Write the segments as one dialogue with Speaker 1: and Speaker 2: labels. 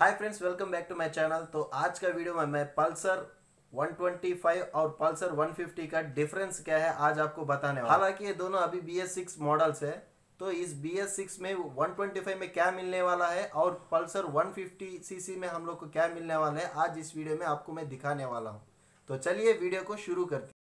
Speaker 1: Hi friends, welcome back to my channel. तो आज का वीडियो में मैं पल्सर 125 और पल्सर 150 का डिफरेंस क्या है आज आपको बताने वाला। हालांकि ये दोनों अभी BS6 मॉडल्स है, तो इस BS6 में 125 में क्या मिलने वाला है और पल्सर 150cc में हम लोग को क्या मिलने वाला है, आज इस वीडियो में आपको मैं दिखाने वाला हूँ। तो चलिए वीडियो को शुरू करते हैं।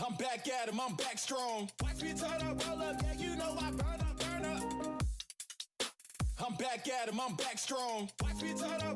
Speaker 2: I'm back at him, I'm back strong. Watch me turn up, roll up, yeah, you know I burn up, burn up. I'm back at him, I'm back strong. Watch me turn up,